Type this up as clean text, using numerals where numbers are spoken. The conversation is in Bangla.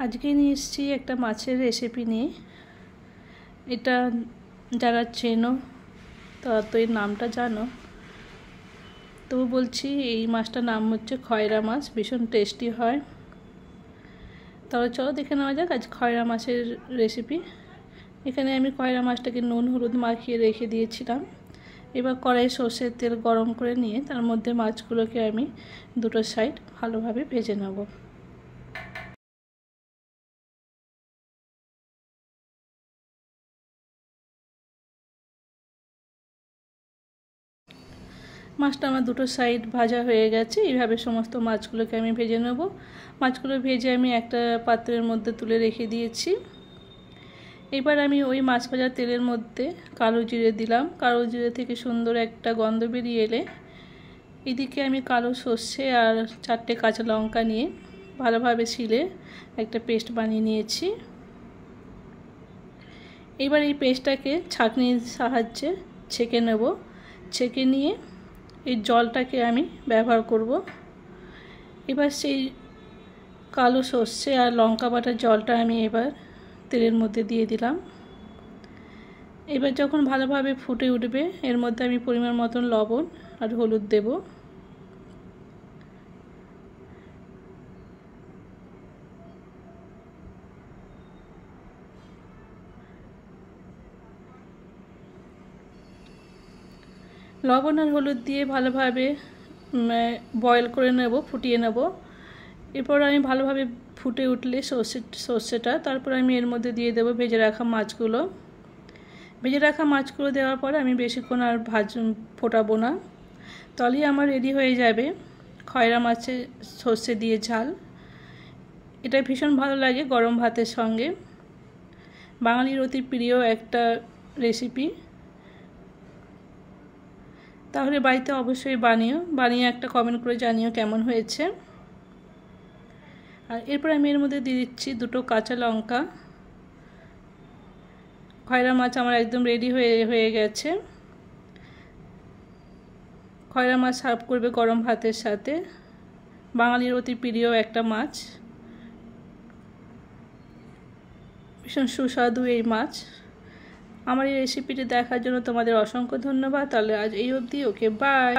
আজকে নিয়ে এসেছি একটা মাছের রেসিপি নিয়ে। এটা যারা চেনো তারা তো এর নামটা জানো, তবু বলছি এই মাছটার নাম হচ্ছে খয়রা মাছ। ভীষণ টেস্টি হয়। তাহলে চলো দেখে নেওয়া যাক আজ খয়রা মাছের রেসিপি। এখানে আমি খয়রা মাছটাকে নুন হলুদ মাখিয়ে রেখে দিয়েছিলাম। এবার কড়াই সর্ষের তেল গরম করে নিয়ে তার মধ্যে মাছগুলোকে আমি দুটো সাইড ভালোভাবে ভেজে নেব। মাছটা আমার দুটো সাইড ভাজা হয়ে গেছে। এইভাবে সমস্ত মাছগুলোকে আমি ভেজে নেব। মাছগুলো ভেজে আমি একটা পাত্রের মধ্যে তুলে রেখে দিয়েছি। এবার আমি ওই মাছ ভাজা তেলের মধ্যে কালো জিরে দিলাম। কালো জিরে থেকে সুন্দর একটা গন্ধ বেরিয়ে এলে এদিকে আমি কালো সর্ষে আর 4টে কাঁচা লঙ্কা নিয়ে ভালোভাবে ছিলে একটা পেস্ট বানিয়ে নিয়েছি। এবার এই পেস্টটাকে ছাঁকনির সাহায্যে ছেঁকে নেব। ছেঁকে নিয়ে এই জলটাকে আমি ব্যবহার করব। এবার সেই কালো সর্ষে আর লঙ্কা বাটার জলটা আমি এবার তেলের মধ্যে দিয়ে দিলাম। এবার যখন ভালোভাবে ফুটে উঠবে এর মধ্যে আমি পরিমাণ মতন লবণ আর হলুদ দেব। লবণ আর হলুদ দিয়ে ভালোভাবে বয়েল করে নেব, ফুটিয়ে নেব। এরপর আমি ভালোভাবে ফুটে উঠলে সর্ষেটা তারপর আমি এর মধ্যে দিয়ে দেব ভেজে রাখা মাছগুলো। ভেজে রাখা মাছগুলো দেওয়ার পরে আমি বেশিক্ষণ আর ফোটাবো না, তাহলেই আমার রেডি হয়ে যাবে খয়রা মাছের সর্ষে দিয়ে ঝাল। এটা ভীষণ ভালো লাগে গরম ভাতের সঙ্গে। বাঙালির অতি প্রিয় একটা রেসিপি। তাহলে বাড়িতে অবশ্যই বানিয়ে একটা কমেন্ট করে জানিও কেমন হয়েছে। আর এরপর আমি এর মধ্যে দিয়ে দিচ্ছি দুটো কাঁচা লঙ্কা। খয়রা মাছ আমার একদম রেডি হয়ে গেছে। খয়রা মাছ সার্ভ করবে গরম ভাতের সাথে। বাঙালির অতি প্রিয় একটা মাছ, ভীষণ সুস্বাদু এই মাছ। আমার এই রেসিপিটি দেখার জন্য তোমাদের অসংখ্য ধন্যবাদ। তাহলে আজ এই অবধি, ওকে বাই।